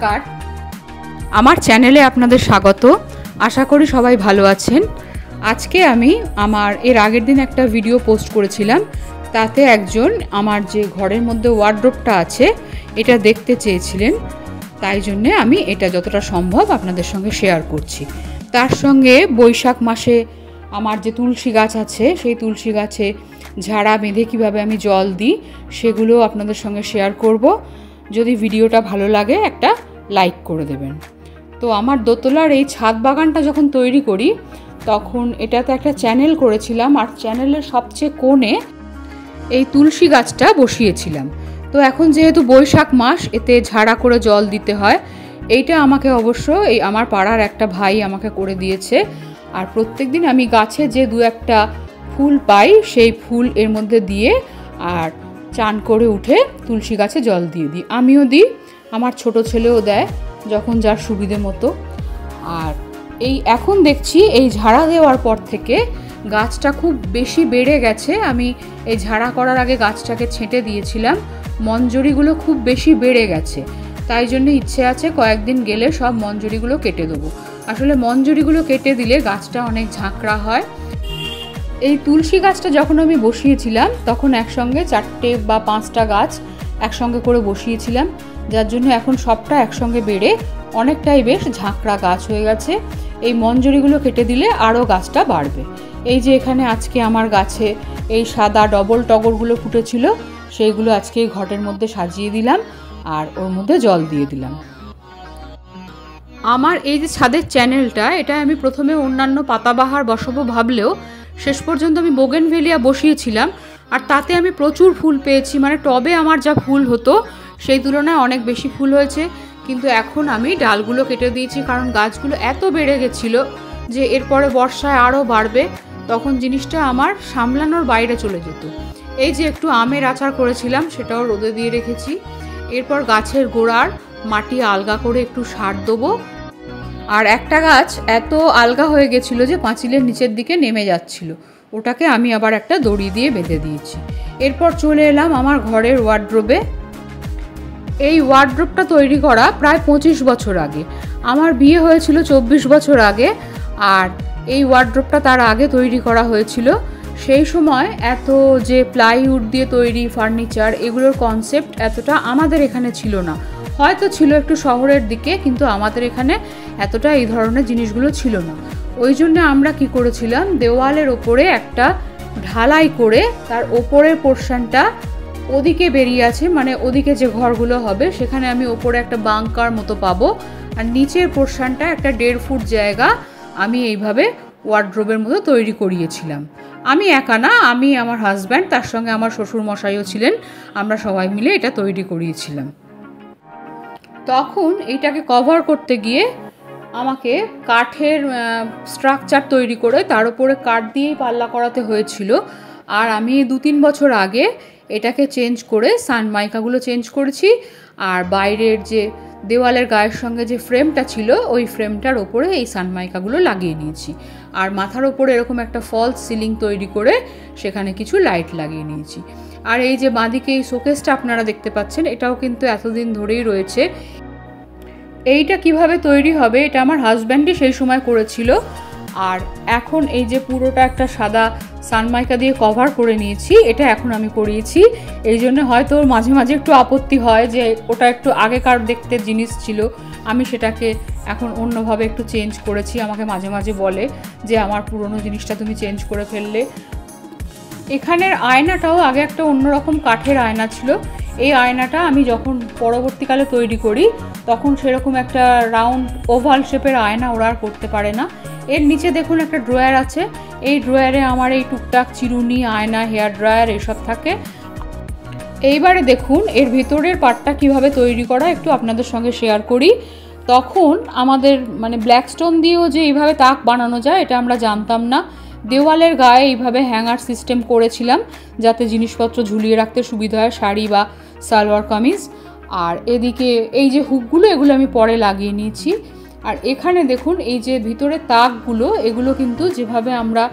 নমস্কার, আমার চ্যানেলে আপনাদের স্বাগত। আশা করি সবাই ভালো আছেন। আজকে আমি এর আগের দিন একটা ভিডিও পোস্ট করেছিলাম, তাতে একজন আমার যে ঘরের মধ্যে ওয়ার্ড্রোবটা আছে এটা দেখতে চেয়েছিলেন, তাই জন্যে আমি এটা যতটা সম্ভব আপনাদের সঙ্গে শেয়ার করছি। তার সঙ্গে বৈশাখ মাসে আমার যে তুলসী গাছ আছে সেই তুলসী গাছে ঝাড়া বেঁধে কীভাবে আমি জল দিই সেগুলো আপনাদের সঙ্গে শেয়ার করব। যদি ভিডিওটা ভালো লাগে একটা লাইক করে দেবেন। তো আমার দোতলার এই ছাদ বাগানটা যখন তৈরি করি তখন এটাতে একটা চ্যানেল করেছিলাম, আর চ্যানেলের সবচেয়ে কোণে এই তুলসী গাছটা বসিয়েছিলাম। তো এখন যেহেতু বৈশাখ মাস, এতে ঝাড়া করে জল দিতে হয়। এইটা আমাকে অবশ্য আমার পাড়ার একটা ভাই আমাকে করে দিয়েছে। আর প্রত্যেক দিন আমি গাছে যে দু একটা ফুল পাই সেই ফুল এর মধ্যে দিয়ে আর চান করে উঠে তুলসী গাছে জল দিয়ে দিই। আমিও দিই, আমার ছোট ছেলেও দেয় যখন যার সুবিধে মতো। আর এখন দেখছি এই ঝাড়া দেওয়ার পর থেকে গাছটা খুব বেশি বেড়ে গেছে। আমি এই ঝাড়া করার আগে গাছটাকে ছেঁটে দিয়েছিলাম, মঞ্জরিগুলো খুব বেশি বেড়ে গেছে। তাই জন্য ইচ্ছে আছে কয়েকদিন গেলে সব মঞ্জরিগুলো কেটে দেবো। আসলে মঞ্জরিগুলো কেটে দিলে গাছটা অনেক ঝাঁকড়া হয়। এই তুলসী গাছটা যখন আমি বসিয়েছিলাম তখন একসঙ্গে 4টে বা 5টা গাছ একসঙ্গে করে বসিয়েছিলাম, যার জন্য এখন সবটা একসঙ্গে বেড়ে অনেকটাই বেশ ঝাঁকড়া গাছ হয়ে গেছে। এই মঞ্জরিগুলো কেটে দিলে আরও গাছটা বাড়বে। এই যে এখানে আজকে আমার গাছে এই সাদা ডবল টগরগুলো ফুটেছিল, সেইগুলো আজকে এই ঘটের মধ্যে সাজিয়ে দিলাম আর ওর মধ্যে জল দিয়ে দিলাম। আমার এই যে ছাদের চ্যানেলটা, এটা আমি প্রথমে অন্যান্য পাতাবাহার বসাবো ভাবলেও শেষ পর্যন্ত আমি বোগেনভেলিয়া বসিয়েছিলাম, আর তাতে আমি প্রচুর ফুল পেয়েছি। মানে টবে আমার যা ফুল হতো সেই তুলনায় অনেক বেশি ফুল হয়েছে। কিন্তু এখন আমি ডালগুলো কেটে দিয়েছি, কারণ গাছগুলো এত বেড়ে গেছিলো যে এরপরে বর্ষায় আরও বাড়বে, তখন জিনিসটা আমার সামলানোর বাইরে চলে যেত। এই যে একটু আমের আচার করেছিলাম সেটাও রোদে দিয়ে রেখেছি। এরপর গাছের গোড়ার মাটি আলগা করে একটু সার দেবো। আর একটা গাছ এত আলগা হয়ে গেছিলো যে পাঁচিলের নিচের দিকে নেমে যাচ্ছিল, ওটাকে আমি আবার একটা দড়ি দিয়ে বেঁধে দিয়েছি। এরপর চলে এলাম আমার ঘরের ওয়ার্ড্রোবে। এই ওয়ার্ড্রোবটা তৈরি করা প্রায় 25 বছর আগে। আমার বিয়ে হয়েছিল 24 বছর আগে, আর এই ওয়ার্ড্রোবটা তার আগে তৈরি করা হয়েছিল। সেই সময় এত যে প্লাইউড দিয়ে তৈরি ফার্নিচার, এগুলোর কনসেপ্ট এতটা আমাদের এখানে ছিল না। হয়তো ছিল একটু শহরের দিকে, কিন্তু আমাদের এখানে এতটা এই ধরনের জিনিসগুলো ছিল না। ওই জন্য আমরা কি করেছিলাম, দেওয়ালের ওপরে একটা ঢালাই করে তার ওপরের পোর্শনটা ওদিকে বেরিয়ে আছে, মানে ওদিকে যে ঘরগুলো হবে সেখানে আমি ওপরে একটা বাংকার মতো পাবো, আর নিচের পোর্শনটা একটা 1.5 ফুট জায়গা আমি এইভাবে ওয়ার্ড্রোবের মতো তৈরি করিয়েছিলাম। আমি একা না, আমি, আমার হাজব্যান্ড, তার সঙ্গে আমার শ্বশুর মশাইও ছিলেন, আমরা সবাই মিলে এটা তৈরি করিয়েছিলাম। তখন এইটাকে কভার করতে গিয়ে আমাকে কাঠের স্ট্রাকচার তৈরি করে তার উপরে কাঠ দিয়েই পাল্লা করাতে হয়েছিল। আর আমি 2-3 বছর আগে এটাকে চেঞ্জ করে সানমাইকাগুলো চেঞ্জ করেছি, আর বাইরের যে দেওয়ালের গায়ের সঙ্গে যে ফ্রেমটা ছিল ওই ফ্রেমটার ওপরে এই সানমাইকাগুলো লাগিয়ে নিয়েছি। আর মাথার ওপরে এরকম একটা ফলস সিলিং তৈরি করে সেখানে কিছু লাইট লাগিয়ে নিয়েছি। আর এই যে বাঁদিকে এই শোকেসটা আপনারা দেখতে পাচ্ছেন, এটাও কিন্তু এতদিন ধরেই রয়েছে। এইটা কিভাবে তৈরি হবে এটা আমার হাজব্যান্ডই সেই সময় করেছিল। আর এখন এই যে পুরোটা একটা সাদা সানমাইকা দিয়ে কভার করে নিয়েছি, এটা এখন আমি করিয়েছি। এই জন্য হয়তো মাঝে মাঝে একটু আপত্তি হয় যে ওটা একটু আগেকার দেখতে জিনিস ছিল, আমি সেটাকে এখন অন্যভাবে একটু চেঞ্জ করেছি। আমাকে মাঝে মাঝে বলে যে আমার পুরনো জিনিসটা তুমি চেঞ্জ করে ফেললে। এখানের আয়নাটাও আগে একটা অন্যরকম কাঠের আয়না ছিল। এই আয়নাটা আমি যখন পরবর্তীকালে তৈরি করি তখন সেরকম একটা রাউন্ড ওভাল শেপের আয়না ওরা আর করতে পারে না। এর নিচে দেখুন একটা ড্রয়ার আছে, এই ড্রয়ারে আমার এই টুকটাক চিরুনি, আয়না, হেয়ার ড্রায়ার এসব থাকে। এইবারে দেখুন এর ভিতরের পার্টটা কিভাবে তৈরি করা একটু আপনাদের সঙ্গে শেয়ার করি। তখন আমাদের ব্ল্যাক স্টোন দিয়েও যে এইভাবে তাক বানানো যায় এটা আমরা জানতাম না। দেওয়ালের গায়ে এইভাবে হ্যাঙ্গার সিস্টেম করেছিলাম যাতে জিনিসপত্র ঝুলিয়ে রাখতে সুবিধা হয়, শাড়ি বা সালোয়ার কামিজ। আর এদিকে এই যে হুকগুলো এগুলো আমি পরে লাগিয়ে নিয়েছি। আর এখানে দেখুন এই যে ভিতরে তাকগুলো, এগুলো কিন্তু যেভাবে আমরা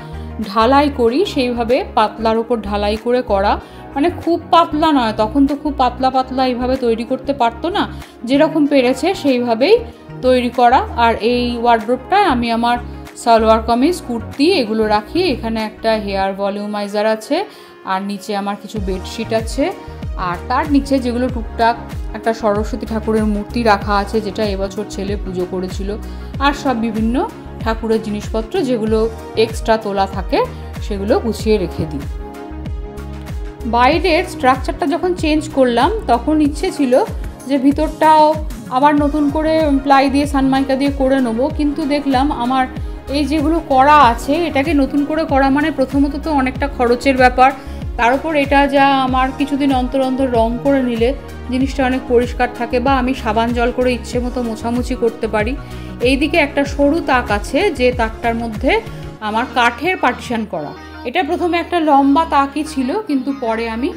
ঢালাই করি সেইভাবে পাতলার উপর ঢালাই করে করা, মানে খুব পাতলা নয়, তখন তো খুব পাতলা পাতলা এইভাবে তৈরি করতে পারতো না, যেরকম পেরেছে সেইভাবেই তৈরি করা। আর এই ওয়ার্ডরোবটায় আমি আমার সালোয়ার কামিজ, কুর্তি এগুলো রাখি। এখানে একটা হেয়ার ভলিউমাইজার আছে, আর নিচে আমার কিছু বেডশিট আছে, আর তার নিচে যেগুলো টুকটাক একটা সরস্বতী ঠাকুরের মূর্তি রাখা আছে, যেটা এবছর ছেলে পুজো করেছিল, আর সব বিভিন্ন ঠাকুরের জিনিসপত্র যেগুলো এক্সট্রা তোলা থাকে সেগুলো গুছিয়ে রেখে দিই। বাইরের স্ট্রাকচারটা যখন চেঞ্জ করলাম তখন ইচ্ছে ছিল যে ভিতরটাও আবার নতুন করে প্লাই দিয়ে সানমাইকা দিয়ে করে নেবো, কিন্তু দেখলাম আমার এই যেগুলো করা আছে এটাকে নতুন করে করা মানে প্রথমত তো অনেকটা খরচের ব্যাপার, তার উপর এটা যা আমার কিছুদিন অন্তর অন্তর রং করে নিলে জিনিসটা অনেক পরিষ্কার থাকে, বা আমি সাবান জল করে ইচ্ছে মতো মোছামুছি করতে পারি। এইদিকে একটা সরু তাক আছে, যে তাকটার মধ্যে আমার কাঠের পার্টিশন করা। এটা প্রথমে একটা লম্বা তাকই ছিল, কিন্তু পরে আমি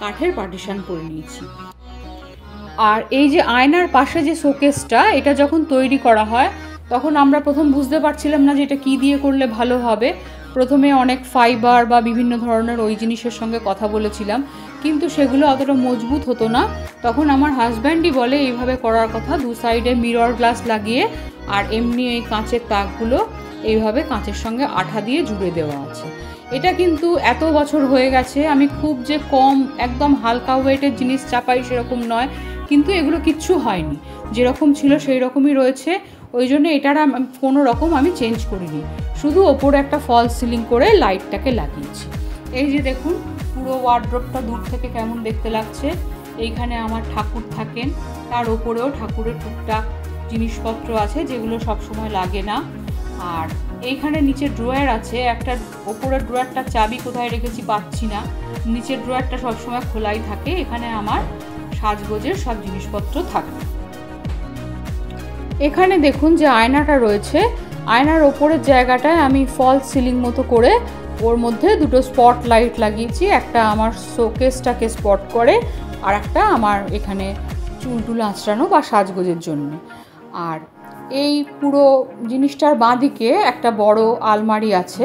কাঠের পার্টিশন করে নিয়েছি। আর এই যে আয়নার পাশে যে শোকেসটা, এটা যখন তৈরি করা হয় তখন আমরা প্রথম বুঝতে পারছিলাম না যে এটা কী দিয়ে করলে ভালো হবে। প্রথমে অনেক ফাইবার বা বিভিন্ন ধরনের ওই জিনিসের সঙ্গে কথা বলেছিলাম, কিন্তু সেগুলো অতটা মজবুত হতো না। তখন আমার হাজব্যান্ডই বলে এইভাবে করার কথা, দু সাইডে মিরর গ্লাস লাগিয়ে, আর এমনি এই কাঁচের তাকগুলো এইভাবে কাঁচের সঙ্গে আঠা দিয়ে জুড়ে দেওয়া আছে। এটা কিন্তু এত বছর হয়ে গেছে, আমি খুব যে কম একদম হালকা ওয়েটের জিনিস চাপাই সেরকম নয়, কিন্তু এগুলো কিচ্ছু হয়নি, যেরকম ছিল সেই রকমই রয়েছে। ওই জন্য এটার কোনো রকম আমি চেঞ্জ করিনি, শুধু ওপরে একটা ফলস সিলিং করে লাইটটাকে লাগিয়েছি। এই যে দেখুন পুরো ওয়ার্ড্রোবটা দূর থেকে কেমন দেখতে লাগছে। এইখানে আমার ঠাকুর থাকেন, তার ওপরেও ঠাকুরের টুকটাক জিনিসপত্র আছে যেগুলো সবসময় লাগে না। আর এইখানে নিচে ড্রয়ার আছে, একটা ওপরের ড্রয়ারটার চাবি কোথায় রেখেছি পাচ্ছি না, নিচের ড্রয়ারটা সবসময় খোলাই থাকে। এখানে আমার সাজগোজের সব জিনিসপত্র থাকে। এখানে দেখুন যে আয়নাটা রয়েছে, আয়নার ওপরের জায়গাটায় আমি ফলস সিলিং মতো করে ওর মধ্যে দুটো স্পট লাইট লাগিয়েছি, একটা আমার শোকেসটাকে স্পট করে, আর একটা আমার এখানে চুলটুল আঁচড়ানো বা সাজগোজের জন্য। আর এই পুরো জিনিসটার বাঁদিকে একটা বড় আলমারি আছে,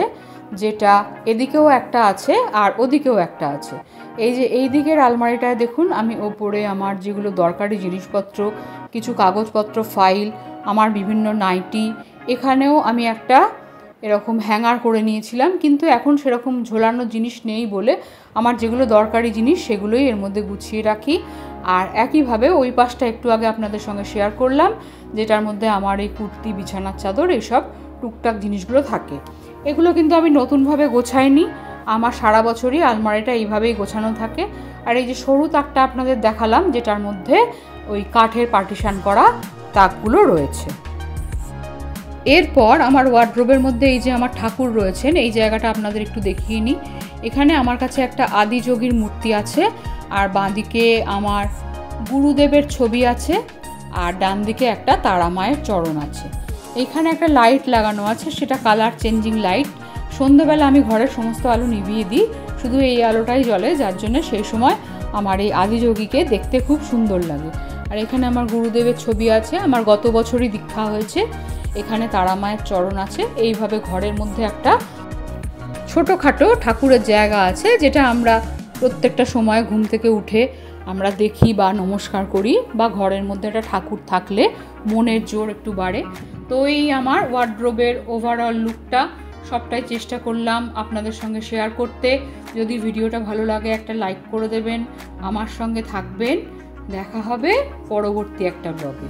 যেটা এদিকেও একটা আছে আর ওদিকেও একটা আছে। এই যে এই দিকের আলমারিটায় দেখুন আমি ওপরে আমার যেগুলো দরকারি জিনিসপত্র, কিছু কাগজপত্র, ফাইল, আমার বিভিন্ন নাইটি, এখানেও আমি একটা এরকম হ্যাঙ্গার করে নিয়েছিলাম, কিন্তু এখন সেরকম ঝোলানোর জিনিস নেই বলে আমার যেগুলো দরকারি জিনিস সেগুলোই এর মধ্যে গুছিয়ে রাখি। আর একইভাবে ওই পাশটা একটু আগে আপনাদের সঙ্গে শেয়ার করলাম, যেটার মধ্যে আমার এই কুর্তি, বিছানার চাদর, এইসব টুকটাক জিনিসগুলো থাকে। এগুলো কিন্তু আমি নতুনভাবে গোছাইনি, আমার সারা বছরই আলমারিটা এইভাবেই গোছানো থাকে। আর এই যে সরু তাকটা আপনাদের দেখালাম, যেটার মধ্যে ওই কাঠের পার্টিশন করা তাকগুলো রয়েছে। এরপর আমার ওয়ার্ড্রোবের মধ্যে এই যে আমার ঠাকুর রয়েছেন, এই জায়গাটা আপনাদের একটু দেখিয়ে নিই। এখানে আমার কাছে একটা আদিযোগীর মূর্তি আছে, আর বাঁদিকে আমার গুরুদেবের ছবি আছে, আর ডান দিকে একটা তারা মায়ের চরণ আছে। এইখানে একটা লাইট লাগানো আছে, সেটা কালার চেঞ্জিং লাইট। সন্ধ্যেবেলা আমি ঘরের সমস্ত আলো নিভিয়ে দিই, শুধু এই আলোটাই জ্বলে, যার জন্য সেই সময় আমার এই আদিযোগীকে দেখতে খুব সুন্দর লাগে। আর এখানে আমার গুরুদেবের ছবি আছে, আমার গত বছরই দীক্ষা হয়েছে। এখানে তারা মায়ের চরণ আছে। এইভাবে ঘরের মধ্যে একটা ছোটোখাটো ঠাকুরের জায়গা আছে, যেটা আমরা প্রত্যেকটা সময় ঘুম থেকে উঠে আমরা দেখি বা নমস্কার করি, বা ঘরের মধ্যে একটা ঠাকুর থাকলে মনের জোর একটু বাড়ে। তো এই আমার ওয়ার্ড্রোবের ওভারঅল লুকটা সবটাই চেষ্টা করলাম আপনাদের সঙ্গে শেয়ার করতে। যদি ভিডিওটা ভালো লাগে একটা লাইক করে দেবেন, আমার সঙ্গে থাকবেন। দেখা হবে পরবর্তী একটা ব্লগে।